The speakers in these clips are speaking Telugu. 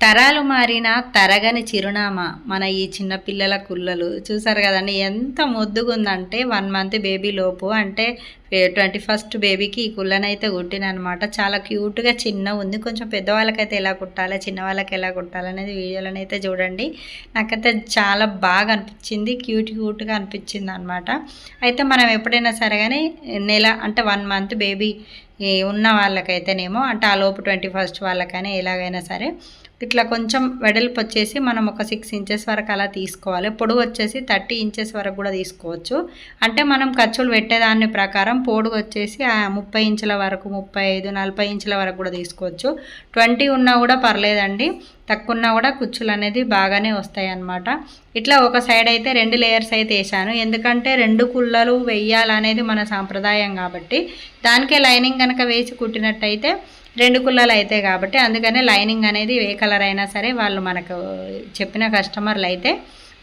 తరాలు మారిన తరగని చిరునామా మన ఈ చిన్న పిల్లల కుల్లలు చూసారు కదండి. ఎంత ముద్దుగుందంటే 1 మంత్ బేబీ లోపు అంటే 21st బేబీకి ఈ కుల్లనైతే కుట్టిననమాట. చాలా క్యూట్గా చిన్న ఉంది. కొంచెం పెద్దవాళ్ళకైతే ఎలా కుట్టాలి, చిన్నవాళ్ళకి ఎలా కుట్టాలనేది వీడియోలోనైతే చూడండి. నాకైతే చాలా బాగా అనిపించింది, క్యూట్గా అనిపించింది అనమాట. అయితే మనం ఎప్పుడైనా సరే కానీ నెల అంటే 1 మంత్ బేబీ ఉన్న వాళ్ళకైతేనేమో అంటే ఆ లోపు 21st వాళ్ళకైనా ఎలాగైనా సరే ఇట్లా కొంచెం వెడల్పు వచ్చేసి మనం ఒక 6 ఇంచెస్ వరకు అలా తీసుకోవాలి. పొడుగు వచ్చేసి 30 ఇంచెస్ వరకు కూడా తీసుకోవచ్చు. అంటే మనం ఖర్చులు పెట్టేదాన్ని ప్రకారం పొడుగు వచ్చేసి 30 ఇంచుల వరకు, 35, 40 ఇంచుల వరకు కూడా తీసుకోవచ్చు. 20 ఉన్నా కూడా పర్లేదండి, తక్కువ ఉన్నా కూడా కుచ్చులు అనేది బాగానే వస్తాయి అన్నమాట. ఇట్లా ఒక సైడ్ అయితే 2 లేయర్స్ అయితే వేసాను. ఎందుకంటే 2 కుళ్ళలు వేయాలనేది మన సాంప్రదాయం కాబట్టి, దానికే లైనింగ్ కనుక వేసి కుట్టినట్టయితే 2 కుళ్ళలు అవుతాయి కాబట్టి అందుకనే లైనింగ్ అనేది ఏ కలర్ అయినా సరే వాళ్ళు మనకు చెప్పిన కస్టమర్లు అయితే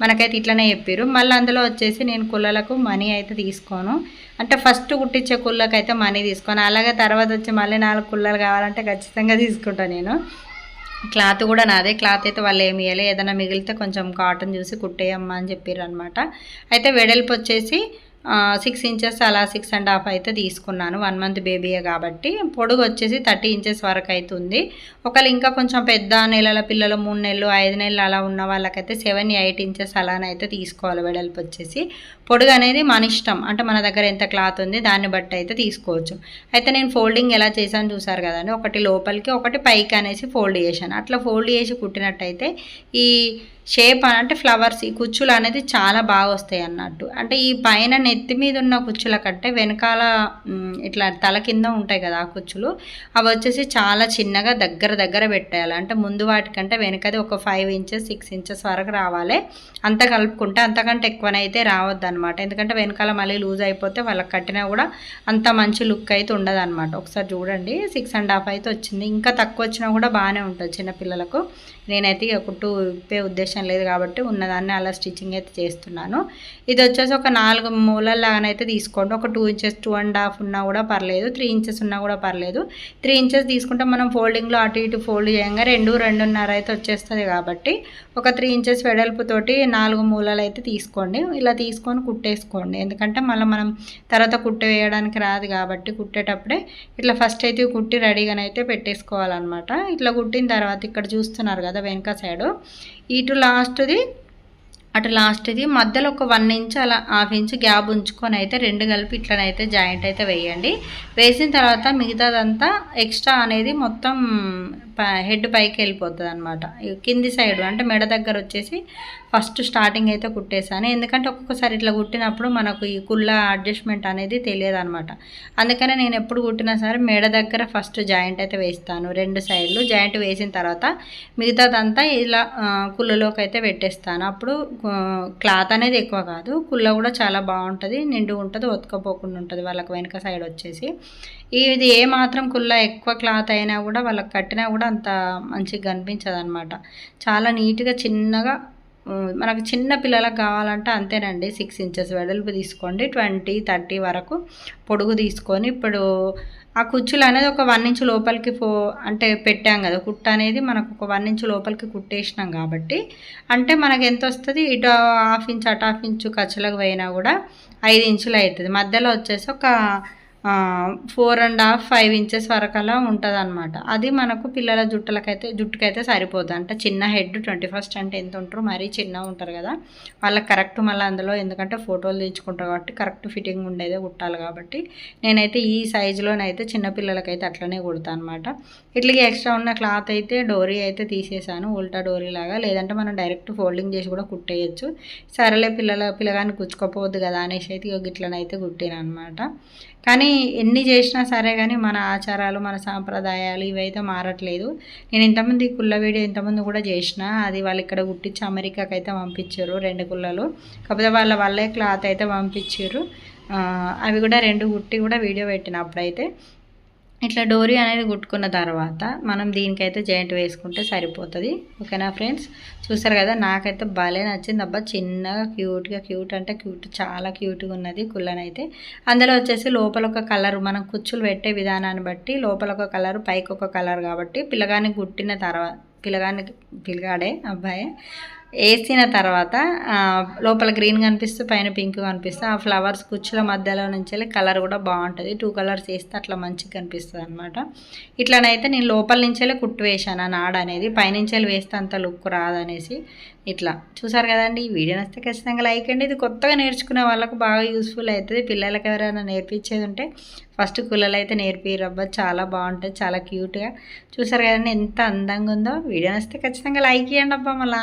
మనకైతే ఇట్లనే చెప్పారు. మళ్ళీ అందులో వచ్చేసి నేను కుళ్ళలకు మనీ అయితే తీసుకోను. అంటే ఫస్ట్ కుట్టించే కుళ్ళకైతే మనీ తీసుకోను. అలాగే తర్వాత వచ్చి మళ్ళీ 4 కుళ్ళలు కావాలంటే ఖచ్చితంగా తీసుకుంటాను నేను. క్లాత్ కూడా నాదే. క్లాత్ అయితే వాళ్ళు ఏమి ఇవ్వలే, ఏదైనా మిగిలితే కొంచెం కాటన్ చూసి కుట్టేయమ్మా అని చెప్పారు అనమాట. అయితే వెడల్పు వచ్చేసి 6 ఇంచెస్ అలా 6.5 అయితే తీసుకున్నాను. 1 మంత్ బేబీయే కాబట్టి. పొడుగు వచ్చేసి 30 ఇంచెస్ వరకు అవుతుంది. ఒకళ్ళు ఇంకా కొంచెం పెద్ద నెలల పిల్లలు 3 నెలలు 5 నెలలు అలా ఉన్న వాళ్ళకైతే 7, 8 ఇంచెస్ అలానైతే తీసుకోవాలి వెడల్పు వచ్చేసి. పొడుగు అనేది మన ఇష్టం, అంటే మన దగ్గర ఎంత క్లాత్ ఉంది దాన్ని బట్టి అయితే తీసుకోవచ్చు. అయితే నేను ఫోల్డింగ్ ఎలా చేశాను చూసారు కదండి. ఒకటి లోపలికి ఒకటి పైకి అనేసి ఫోల్డ్ చేశాను. అట్లా ఫోల్డ్ చేసి కుట్టినట్టయితే ఈ షేప్ అంటే ఫ్లవర్స్ ఈ కుచ్చులు అనేది చాలా బాగా వస్తాయి అన్నట్టు. అంటే ఈ పైన నెత్తి మీద ఉన్న కుచ్చుల కంటే వెనకాల ఇట్లా తల కింద ఉంటాయి కదా ఆ కుచ్చులు, అవి వచ్చేసి చాలా చిన్నగా దగ్గర పెట్టేయాలి. అంటే ముందు వాటికంటే వెనకది ఒక 5 ఇంచెస్ 6 ఇంచెస్ వరకు రావాలి. అంత కలుపుకుంటే అంతకంటే ఎక్కువనైతే రావద్దు అనమాట. ఎందుకంటే వెనకాల మళ్ళీ లూజ్ అయిపోతే వాళ్ళకి కట్టినా కూడా అంత మంచి లుక్ అయితే ఉండదు అనమాట. ఒకసారి చూడండి 6.5 అయితే వచ్చింది. ఇంకా తక్కువ వచ్చినా కూడా బాగానే ఉంటుంది చిన్నపిల్లలకు. నేనైతే కుట్టు ఇప్పే ఉద్దేశం లేదు కాబట్టి ఉన్నదాన్ని అలా స్టిచ్చింగ్ అయితే చేస్తున్నాను. ఇది వచ్చేసి ఒక 4 మూలల్లాగానైతే తీసుకోండి. ఒక 2 ఇంచెస్ 2.5 ఉన్నా కూడా పర్లేదు, 3 ఇంచెస్ ఉన్నా కూడా పర్లేదు. 3 ఇంచెస్ తీసుకుంటే మనం ఫోల్డింగ్లో అటు ఇటు ఫోల్డ్ చేయంగా 2.5 అయితే వచ్చేస్తుంది కాబట్టి ఒక 3 ఇంచెస్ వెడల్పుతోటి 4 మూలలు అయితే తీసుకోండి. ఇలా తీసుకొని కుట్టేసుకోండి. ఎందుకంటే మళ్ళీ మనం తర్వాత కుట్టు వేయడానికి రాదు కాబట్టి కుట్టేటప్పుడే ఇట్లా ఫస్ట్ అయితే కుట్టి రెడీగానైతే పెట్టేసుకోవాలన్నమాట. ఇట్లా కుట్టిన తర్వాత ఇక్కడ చూస్తున్నారు కదా వెనక సైడు ఇటు లాస్ట్ది మధ్యలో ఒక 1 ఇంచ్ అలా 1/2 ఇంచ్ గ్యాప్ ఉంచుకొని అయితే 2 కలిపి ఇట్లనైతే జాయింట్ అయితే వేయండి. వేసిన తర్వాత మిగతాదంతా ఎక్స్ట్రా అనేది మొత్తం హెడ్ పైకి వెళ్ళిపోతుంది అనమాట. కింది సైడ్ అంటే మెడ దగ్గర వచ్చేసి ఫస్ట్ స్టార్టింగ్ అయితే కుట్టేశాను. ఎందుకంటే ఒక్కొక్కసారి ఇట్లా కుట్టినప్పుడు మనకు ఈ కుళ్ళ అడ్జస్ట్మెంట్ అనేది తెలియదు అనమాట. అందుకనే నేను ఎప్పుడు కుట్టినా సరే మెడ దగ్గర ఫస్ట్ జాయింట్ అయితే వేస్తాను. 2 సైడ్లు జాయింట్ వేసిన తర్వాత మిగతాదంతా ఇలా కుళ్ళలోకి అయితే పెట్టేస్తాను. అప్పుడు క్లాత్ అనేది ఎక్కువ కాదు, కుళ్ళ కూడా చాలా బాగుంటుంది, నిండుగా ఉంటుంది, ఒతకపోకుండా ఉంటుంది వాళ్ళకి వెనక సైడ్ వచ్చేసి. ఇది ఏ మాత్రం కుళ్ళ ఎక్కువ క్లాత్ అయినా కూడా వాళ్ళకి కట్టినా కూడా అంత మంచిగా కనిపించదు అనమాట. చాలా నీట్గా చిన్నగా మనకు చిన్న పిల్లలకు కావాలంటే అంతేనండి. 6 ఇంచెస్ వెడల్పు తీసుకోండి, 20, 30 వరకు పొడుగు తీసుకొని ఇప్పుడు ఆ కుచ్చులు అనేది ఒక 1 ఇంచ్ లోపలికి అంటే పెట్టాం కదా కుట్టు అనేది మనకు ఒక 1 ఇంచ్ లోపలికి కుట్టేసినాం కాబట్టి అంటే మనకు ఎంత వస్తుంది, ఇటు 1/2 ఇంచ్ అటు 1/2 ఇంచు ఖర్చులకు పోయినా కూడా 5 ఇంచులు అవుతుంది. మధ్యలో వచ్చేసి ఒక 4.5, 5 ఇంచెస్ వరకు అలా ఉంటుంది అనమాట. అది మనకు పిల్లల జుట్టుకైతే సరిపోతుంది. అంటే చిన్న హెడ్ 21st అంటే ఎంత ఉంటారు, మరీ చిన్నగా ఉంటారు కదా వాళ్ళకి కరెక్ట్. మళ్ళీ అందులో ఎందుకంటే ఫోటోలు తెచ్చుకుంటారు కాబట్టి కరెక్ట్ ఫిట్టింగ్ ఉండేదే కుట్టాలి కాబట్టి నేనైతే ఈ సైజులోనైతే చిన్నపిల్లలకైతే అట్లనే కుడతాను అనమాట. ఇట్లకి ఎక్స్ట్రా ఉన్న క్లాత్ అయితే డోరీ అయితే తీసేసాను, ఉల్టా డోరీ లాగా. లేదంటే మనం డైరెక్ట్ ఫోల్డింగ్ చేసి కూడా కుట్టేయచ్చు. సరేలే పిల్లగాని కుచ్చుకోపోవద్దు కదా అనేసి అయితే ఇట్లనైతే కుట్టాను అనమాట. కానీ ఎన్ని చేసినా సరే కానీ మన ఆచారాలు మన సాంప్రదాయాలు ఇవైతే మారట్లేదు. నేను ఇంతమంది కుళ్ళ వీడియో ఇంతమంది కూడా చేసిన, అది వాళ్ళు ఇక్కడ కుట్టించి అమెరికాకి అయితే పంపించారు 2 కుళ్ళలు. కాకపోతే వాళ్ళే క్లాత్ అయితే పంపించారు. అవి కూడా 2 కుట్టి కూడా వీడియో పెట్టిన అప్పుడైతే. ఇట్లా డోరీ అనేది కుట్టుకున్న తర్వాత మనం దీనికైతే జాయింట్ వేసుకుంటే సరిపోతుంది. ఓకేనా ఫ్రెండ్స్, చూసారు కదా నాకైతే భలే నచ్చింది అబ్బా. చిన్నగా క్యూట్ అంటే క్యూట్, చాలా క్యూట్గా ఉన్నది కుళ్ళనైతే. అందులో వచ్చేసి లోపల ఒక కలర్, మనం కుచ్చులు పెట్టే విధానాన్ని బట్టి లోపల ఒక కలర్ పైకి ఒక కలర్ కాబట్టి పిల్లగాని కుట్టిన తర్వాత పిల్లగాడే అబ్బాయి వేసిన తర్వాత లోపల గ్రీన్ కనిపిస్తూ పైన పింక్ కనిపిస్తూ ఆ ఫ్లవర్స్ కుచ్చుల మధ్యలో నుంచి కలర్ కూడా బాగుంటుంది. 2 కలర్స్ వేస్తే అట్లా మంచిగా కనిపిస్తుంది అనమాట. ఇట్లనైతే నేను లోపల నుంచే కుట్టు వేసాను ఆ నాడ అనేది, పైనుంచి వేస్తే అంత లుక్ రాదనేసి. ఇట్లా చూసారు కదండి. ఈ వీడియో నచ్చితే ఖచ్చితంగా లైక్ అండి. ఇది కొత్తగా నేర్చుకునే వాళ్ళకు బాగా యూస్ఫుల్ అవుతుంది. పిల్లలకి ఎవరైనా నేర్పించేది ఉంటే ఫస్ట్ కుల్లలు అయితే నేర్పిరబ్బా, చాలా బాగుంటుంది, చాలా క్యూట్గా. చూసారు కదండి ఎంత అందంగా ఉందో. వీడియో నచ్చితే ఖచ్చితంగా లైక్ చేయండి అబ్బా. మళ్ళీ